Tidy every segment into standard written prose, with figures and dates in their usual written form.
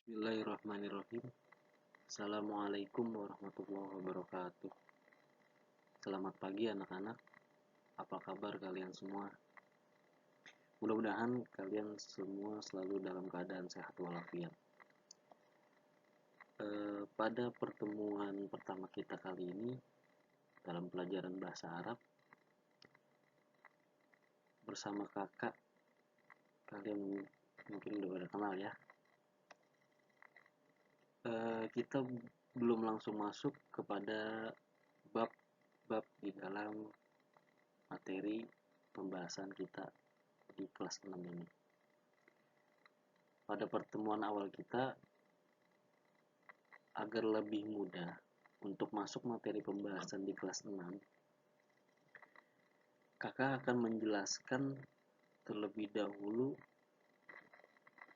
Bismillahirrahmanirrahim. Assalamualaikum warahmatullahi wabarakatuh. Selamat pagi anak-anak. Apa kabar kalian semua? Mudah-mudahan kalian semua selalu dalam keadaan sehat walafiat. Pada pertemuan pertama kita kali ini dalam pelajaran bahasa Arab bersama kakak, kalian mungkin udah pada kenal ya. Kita belum langsung masuk kepada bab-bab di dalam materi pembahasan kita di kelas 6 ini. Pada pertemuan awal kita, agar lebih mudah untuk masuk materi pembahasan di kelas 6, kakak akan menjelaskan terlebih dahulu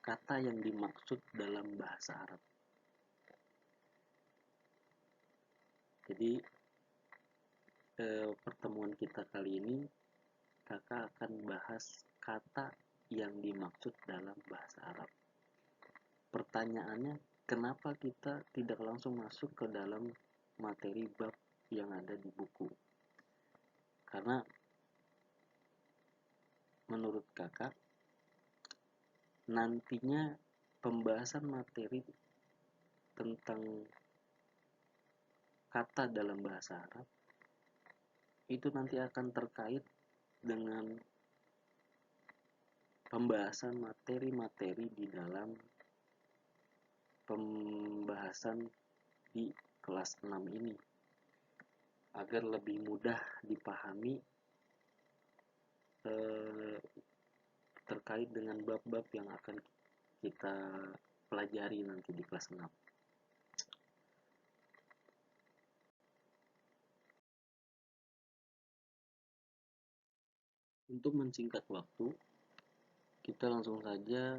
kata yang dimaksud dalam bahasa Arab. Jadi pertemuan kita kali ini kakak akan bahas kata yang dimaksud dalam bahasa Arab. Pertanyaannya, kenapa kita tidak langsung masuk ke dalam materi bab yang ada di buku? Karena menurut kakak, nantinya pembahasan materi tentang kata dalam bahasa Arab itu nanti akan terkait dengan pembahasan materi-materi di dalam pembahasan di kelas 6 ini, agar lebih mudah dipahami terkait dengan bab-bab yang akan kita pelajari nanti di kelas 6. Untuk mensingkat waktu, kita langsung saja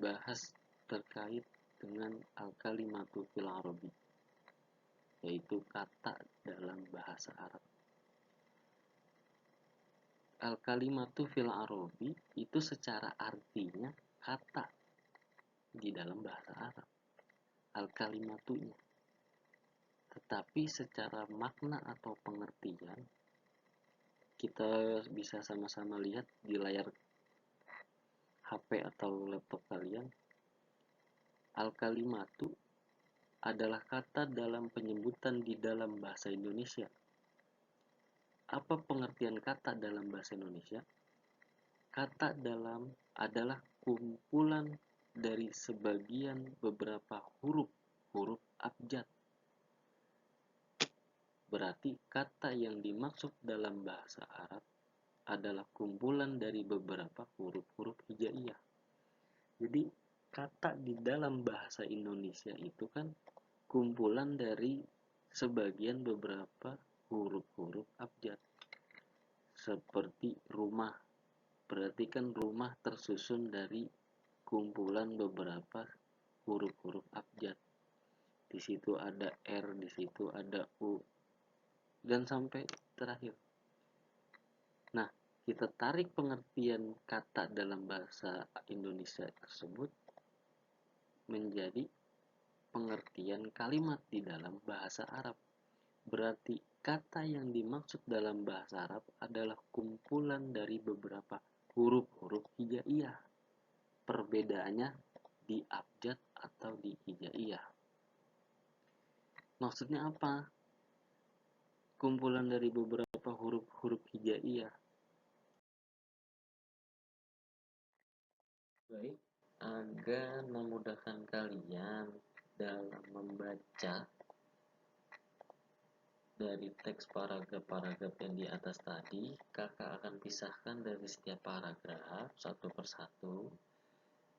bahas terkait dengan al-kalimatu fil arabi, yaitu kata dalam bahasa Arab. Al-kalimatu fil arabi itu secara artinya kata di dalam bahasa Arab, al-kalimatunya. Tetapi secara makna atau pengertian, kita bisa sama-sama lihat di layar HP atau laptop kalian. Al-kalimatu adalah kata dalam penyebutan di dalam bahasa Indonesia. Apa pengertian kata dalam bahasa Indonesia? Kata dalam adalah kumpulan dari sebagian beberapa huruf abjad. Berarti kata yang dimaksud dalam bahasa Arab adalah kumpulan dari beberapa huruf-huruf hijaiyah. Jadi kata di dalam bahasa Indonesia itu kan kumpulan dari sebagian beberapa huruf-huruf abjad. Seperti rumah, berarti kan rumah tersusun dari kumpulan beberapa huruf-huruf abjad. Di situ ada R, di situ ada U, dan sampai terakhir. Nah, kita tarik pengertian kata dalam bahasa Indonesia tersebut menjadi pengertian kalimat di dalam bahasa Arab. Berarti kata yang dimaksud dalam bahasa Arab adalah kumpulan dari beberapa huruf-huruf hijaiyah. Perbedaannya di abjad atau di hijaiyah. Maksudnya apa? Kumpulan dari beberapa huruf-huruf hijaiyah. Baik, agar memudahkan kalian dalam membaca dari teks paragraf-paragraf yang di atas tadi, kakak akan pisahkan dari setiap paragraf satu persatu,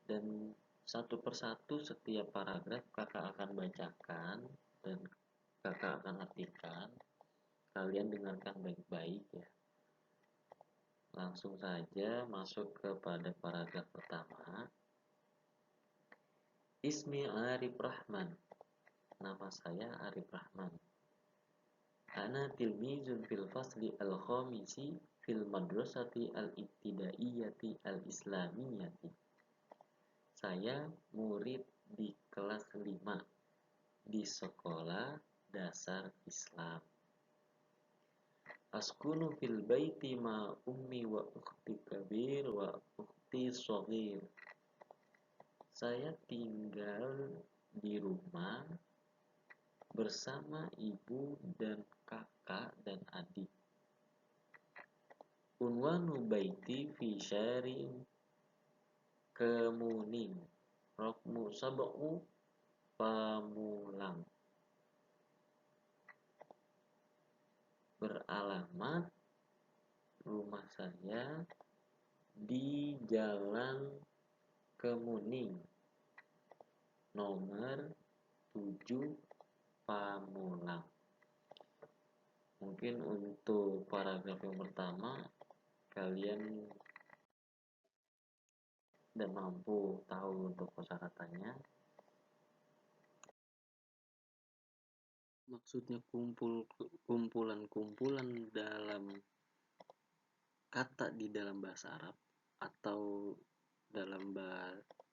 dan satu persatu setiap paragraf kakak akan bacakan dan kakak akan artikan. Kalian dengarkan baik-baik ya. Langsung saja masuk kepada paragraf pertama. Ismi Arif Rahman. Nama saya Arif Rahman. Ana tilmizun fil fasli al-khamisi fil madrasati al-ibtidaiyati al-islamiyati. Saya murid di kelas 5 di sekolah dasar Islam. Askunu fil baiti ma ummi wa ukhti kabir wa ukhti shaghir. Saya tinggal di rumah bersama ibu dan kakak dan adik. Unwanu baiti fi syarin kemuning rokmu sab'u pamulang. Beralamat rumah saya di Jalan Kemuning nomor 7 Pamulang. Mungkin untuk paragraf yang pertama kalian tidak mampu tahu untuk kosakatanya. Maksudnya kumpulan-kumpulan dalam kata di dalam bahasa Arab atau dalam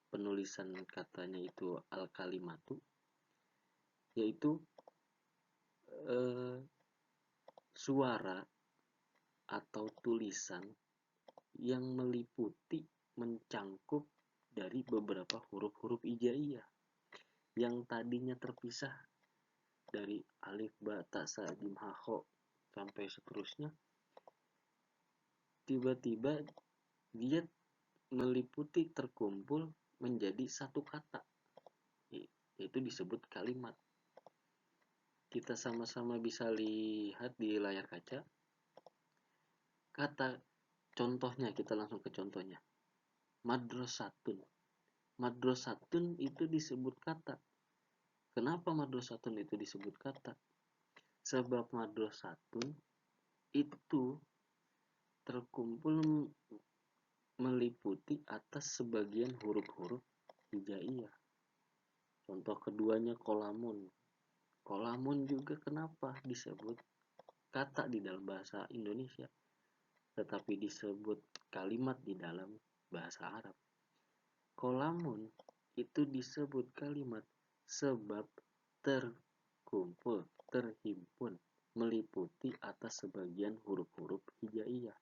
penulisan katanya itu al-kalimatu, yaitu suara atau tulisan yang meliputi, mencangkup dari beberapa huruf-huruf hijaiyah yang tadinya terpisah dari alif, ba, ta, sa, jim, ha, kho sampai seterusnya, tiba-tiba dia meliputi, terkumpul menjadi satu kata, yaitu disebut kalimat. Kita sama-sama bisa lihat di layar kaca kata contohnya. Kita langsung ke contohnya. Madrasatun. Madrasatun itu disebut kata. Kenapa madrasatun itu disebut kata? Sebab madrasatun itu terkumpul meliputi atas sebagian huruf-huruf hijaiyah. Contoh keduanya kolamun. Kolamun juga kenapa disebut kata di dalam bahasa Indonesia, tetapi disebut kalimat di dalam bahasa Arab. Kolamun itu disebut kalimat sebab terkumpul, terhimpun, meliputi atas sebagian huruf-huruf hijaiyah.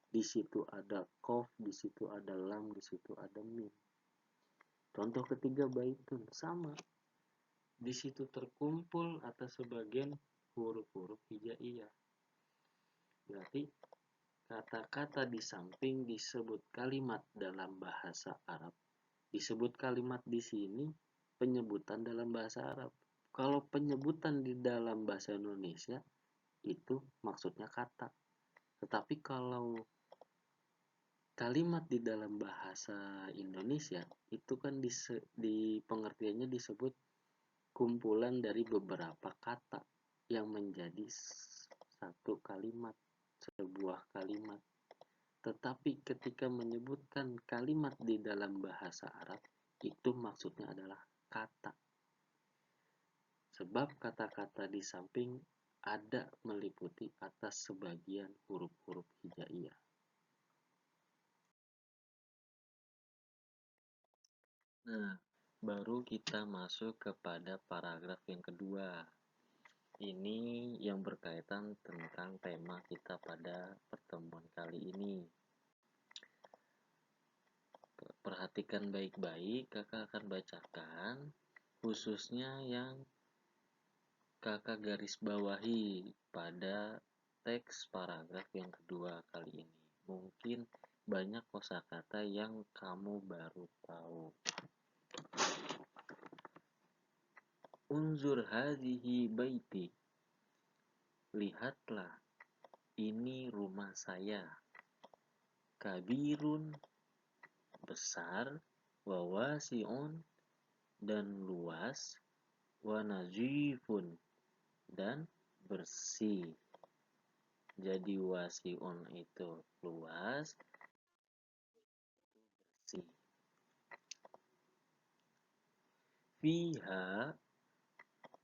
Di situ ada qaf, di situ ada lam, di situ ada mim. Contoh ketiga baitun, sama. Di situ terkumpul atas sebagian huruf-huruf hijaiyah. Berarti kata-kata di samping disebut kalimat dalam bahasa Arab, disebut kalimat di sini penyebutan dalam bahasa Arab. Kalau penyebutan di dalam bahasa Indonesia itu maksudnya kata. Tetapi kalau kalimat di dalam bahasa Indonesia itu kan di pengertiannya disebut kumpulan dari beberapa kata yang menjadi satu kalimat, sebuah kalimat. Tetapi ketika menyebutkan kalimat di dalam bahasa Arab, itu maksudnya adalah kata. Sebab kata-kata di samping ada meliputi atas sebagian huruf-huruf hijaiyah. Nah, baru kita masuk kepada paragraf yang kedua. Ini yang berkaitan tentang tema kita pada pertemuan kali ini. Perhatikan baik-baik, kakak akan bacakan khususnya yang kakak garis bawahi pada teks paragraf yang kedua kali ini. Mungkin banyak kosakata yang kamu baru tahu. Unzur hadhihi baiti. Lihatlah, ini rumah saya. Kabirun, besar, wawasi'un, dan luas, wanazifun, dan bersih. Jadi wasi'un itu luas, bersih. Fiha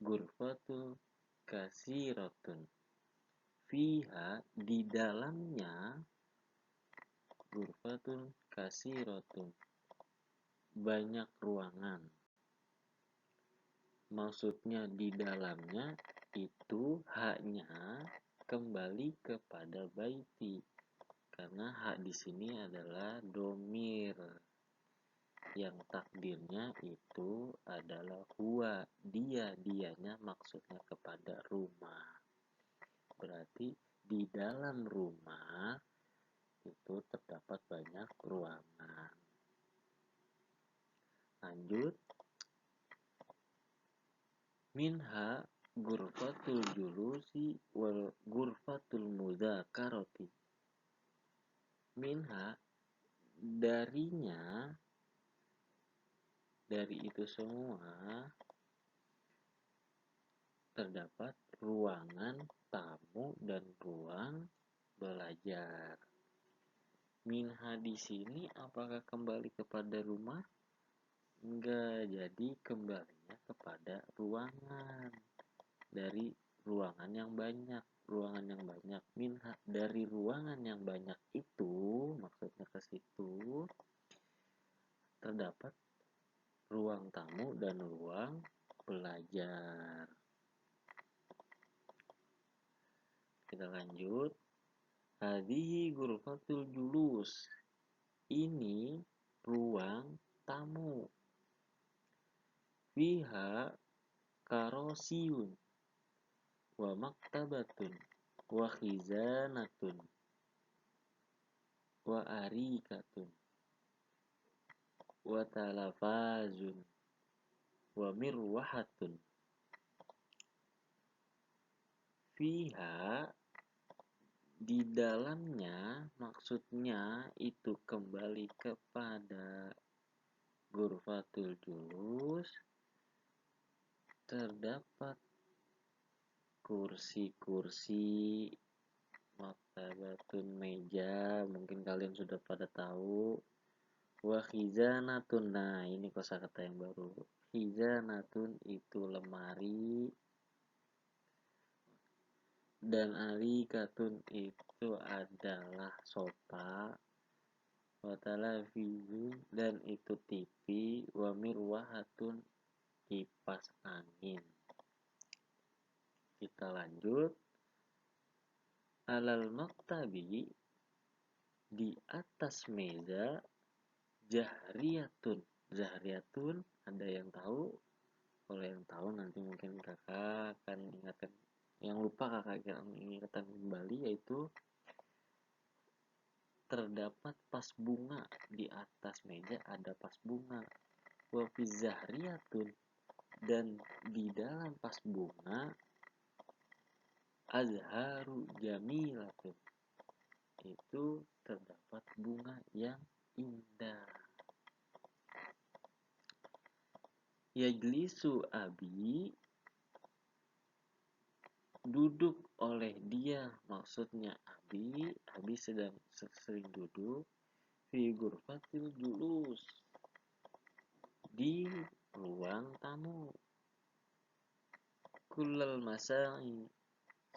gurfatu kasiratun. Fiha di dalamnya gurfatun kasiratun banyak ruangan. Maksudnya di dalamnya itu haknya kembali kepada baiti. Karena hak di sini adalah domir yang takdirnya itu adalah huwa, dianya maksudnya kepada rumah. Berarti di dalam rumah itu terdapat banyak ruangan. Lanjut. Minha gurfatul julusi wal gurfatul mudzakarati. Minha, darinya, dari itu semua terdapat ruangan tamu dan ruang belajar. Minha di sini apakah kembali kepada rumah? Enggak, jadi kembalinya kepada ruangan. Dari ruangan yang banyak. Ruangan yang banyak. Minha, dari ruangan yang banyak itu, maksudnya ke situ, terdapat ruang tamu dan ruang belajar. Kita lanjut. Hadhihi ghurfatul julus. Ini ruang tamu. Fiha karosiyun wa maktabatun wa khizanatun wa arikatun wa talafazun wa mirwahatun. Fiha, di dalamnya, maksudnya itu kembali kepada ghurfatul julus, terdapat kursi-kursi, maktabatun meja, mungkin kalian sudah pada tahu. Wa khizanatun, nah ini kosakata yang baru. Khizanatun itu lemari, dan alikatun itu adalah sofa. Wa talafizun, dan itu TV. Wa mirwahatun, kipas angin. Kita lanjut. Alal maktabi, di atas meja, jahriyatun. Jahriyatun, ada yang tahu? Kalau yang tahu nanti mungkin kakak akan ingatkan. Yang lupa kakak akan ingatkan kembali, yaitu terdapat pas bunga. Di atas meja ada pas bunga. Wa fi zahriyatun, dan di dalam pas bunga azharu jamilatun, itu terdapat bunga yang indah. Yajlisu abi, duduk oleh dia, maksudnya abi sedang sering duduk. Fi ghurfatil julus, di ruang tamu. Kullal masai,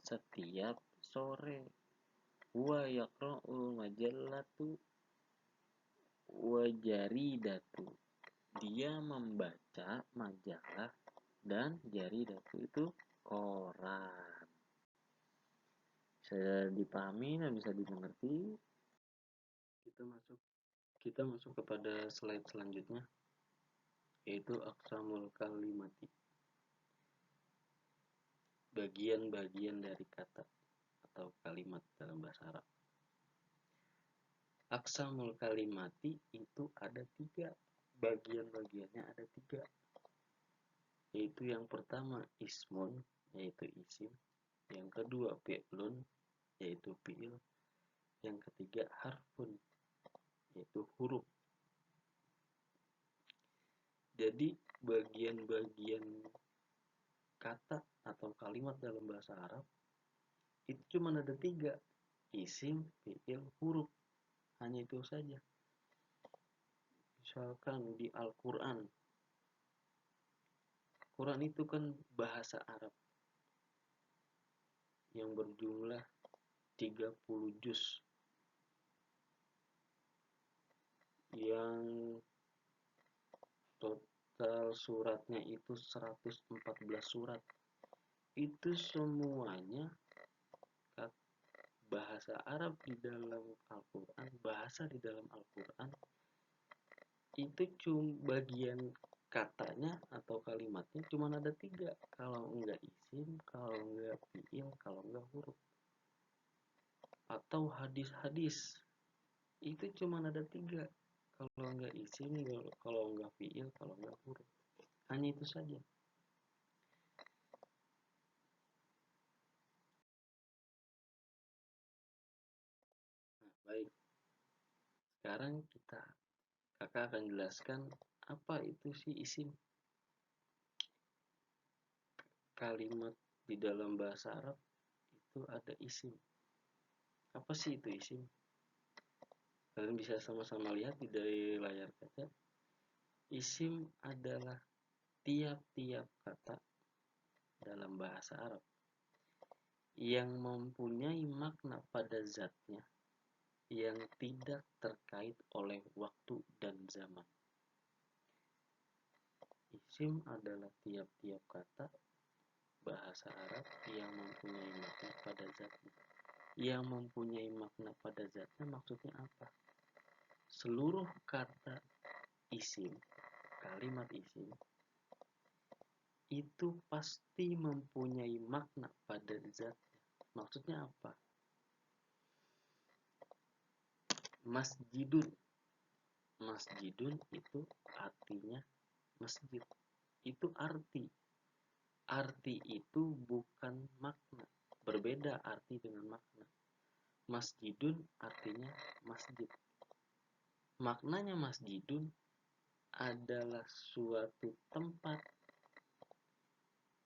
setiap sore. Wa yaqra'ul majallatu wa jaridatu, dia membaca majalah dan jaridatu itu koran. Bisa dipahami dan bisa dimengerti. Kita masuk kepada slide selanjutnya, yaitu aqsamul kalimati, bagian-bagian dari kata atau kalimat dalam bahasa Arab. Aqsamul kalimati itu ada 3, bagian-bagiannya ada 3, yaitu yang pertama ismun, yaitu isim, yang kedua fi'lun, yaitu fi'il, yang ketiga harfun, yaitu huruf. Jadi bagian-bagian kata atau kalimat dalam bahasa Arab itu cuma ada 3, isim, fi'il, huruf. Hanya itu saja. Misalkan di Al-Quran, Quran itu kan bahasa Arab yang berjumlah 30 juz, yang suratnya itu 114 surat. Itu semuanya bahasa Arab di dalam Al-Quran, bahasa di dalam Al-Quran itu cuma bagian katanya atau kalimatnya cuma ada 3, kalau enggak isim, kalau enggak fiil, kalau enggak huruf. Atau hadis-hadis itu cuma ada 3, kalau enggak isim, kalau enggak fiil, kalau enggak huruf. Hanya itu saja. Nah, baik, sekarang kakak akan jelaskan apa itu sih isim. Kalimat di dalam bahasa Arab itu ada isim. Apa sih itu isim? Kalian bisa sama-sama lihat dari layar kaca. Isim adalah tiap-tiap kata dalam bahasa Arab yang mempunyai makna pada zatnya yang tidak terkait oleh waktu dan zaman. Isim adalah tiap-tiap kata bahasa Arab yang mempunyai makna pada zatnya. Yang mempunyai makna pada zatnya maksudnya apa? Seluruh kata isim, kalimat isim, itu pasti mempunyai makna pada zatnya. Maksudnya apa? Masjidun. Masjidun itu artinya masjid. Itu arti. Arti itu bukan makna. Berbeda arti dengan makna. Masjidun artinya masjid. Maknanya masjidun adalah suatu tempat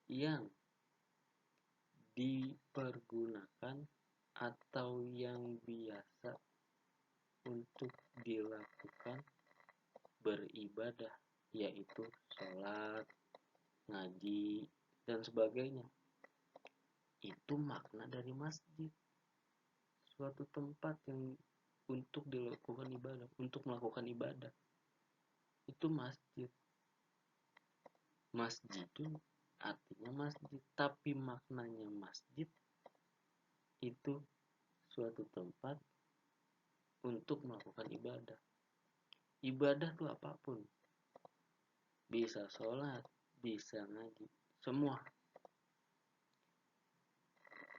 yang dipergunakan atau yang biasa untuk dilakukan beribadah, yaitu sholat, ngaji, dan sebagainya. Itu makna dari masjid. Suatu tempat yang untuk dilakukan ibadah, untuk melakukan ibadah. Itu masjid. Masjidun artinya masjid, tapi maknanya masjid itu suatu tempat untuk melakukan ibadah. Ibadah itu apapun. Bisa sholat, bisa ngaji, semua.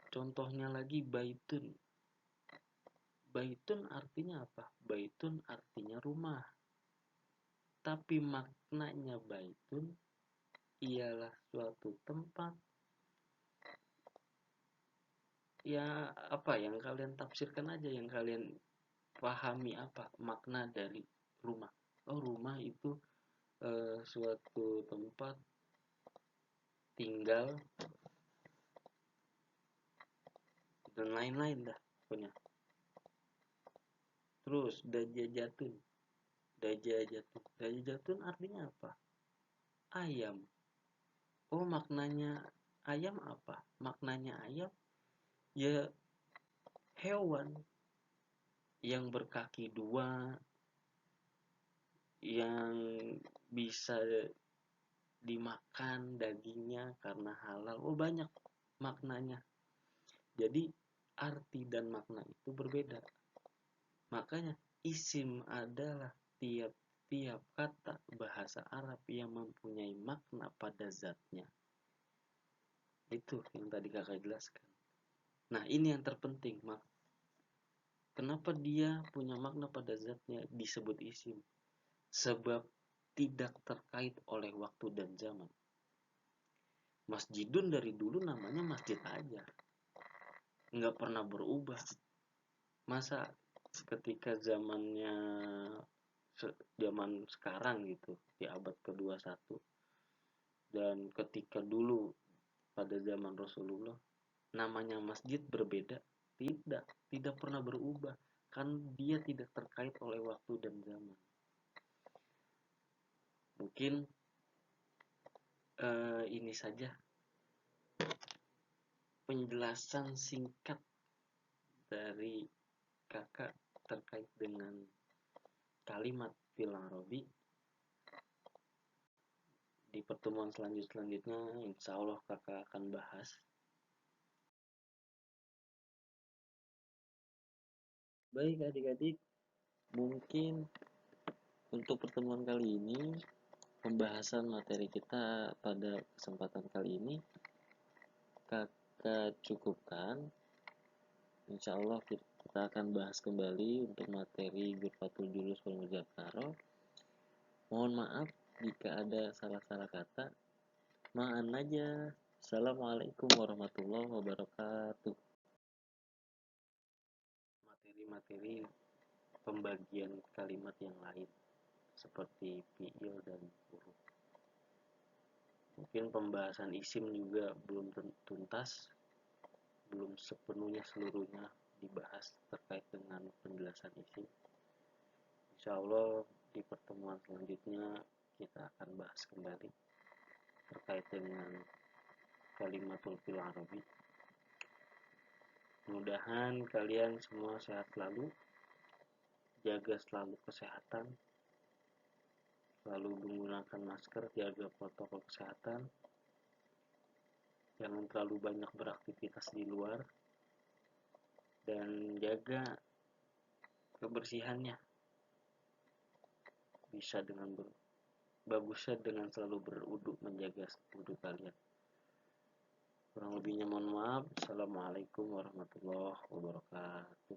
Contohnya lagi baitun. Baitun artinya apa? Baitun artinya rumah. Tapi maknanya baitun ialah suatu tempat, ya apa yang kalian tafsirkan aja, yang kalian pahami apa makna dari rumah. Oh, rumah itu suatu tempat tinggal dan lain-lain dah pokoknya. Terus dajajatun. Dajajatun artinya apa? Ayam. Oh, maknanya ayam apa? Maknanya ayam ya hewan yang berkaki 2, yang bisa dimakan dagingnya karena halal. Oh, banyak maknanya. Jadi arti dan makna itu berbeda. Makanya isim adalah tiap-tiap kata bahasa Arab yang mempunyai makna pada zatnya. Itu yang tadi kakak jelaskan. Nah, ini yang terpenting. Kenapa dia punya makna pada zatnya disebut isim? Sebab tidak terkait oleh waktu dan zaman. Masjidun dari dulu namanya masjid aja. Nggak pernah berubah. Masa ketika zaman sekarang gitu, di abad ke-21, dan ketika dulu pada zaman Rasulullah namanya masjid berbeda? Tidak pernah berubah, kan dia tidak terkait oleh waktu dan zaman. Mungkin ini saja penjelasan singkat dari kakak terkait dengan kalimat fil arabi. Di pertemuan selanjutnya insya Allah kakak akan bahas. Baik adik-adik, mungkin untuk pertemuan kali ini, pembahasan materi kita pada kesempatan kali ini kakak cukupkan. Insya Allah kita akan bahas kembali untuk materi Ghurfatul Julus wal Mudzakkarah. Mohon maaf jika ada salah-salah kata. Ma'an aja. Assalamualaikum warahmatullahi wabarakatuh. Materi-materi pembagian kalimat yang lain seperti fiil dan huruf. Mungkin pembahasan isim juga belum tuntas, belum sepenuhnya seluruhnya dibahas terkait dengan penjelasan isim. Insya Allah di pertemuan selanjutnya kita akan bahas kembali terkait dengan kalimatul fil arabi. Mudah-mudahan kalian semua sehat selalu, jaga selalu kesehatan, selalu menggunakan masker, jaga protokol kesehatan, jangan terlalu banyak beraktivitas di luar, dan jaga kebersihannya. Bagusnya dengan selalu berwudu, menjaga wudu kalian. Kurang lebihnya mohon maaf. Assalamualaikum warahmatullahi wabarakatuh.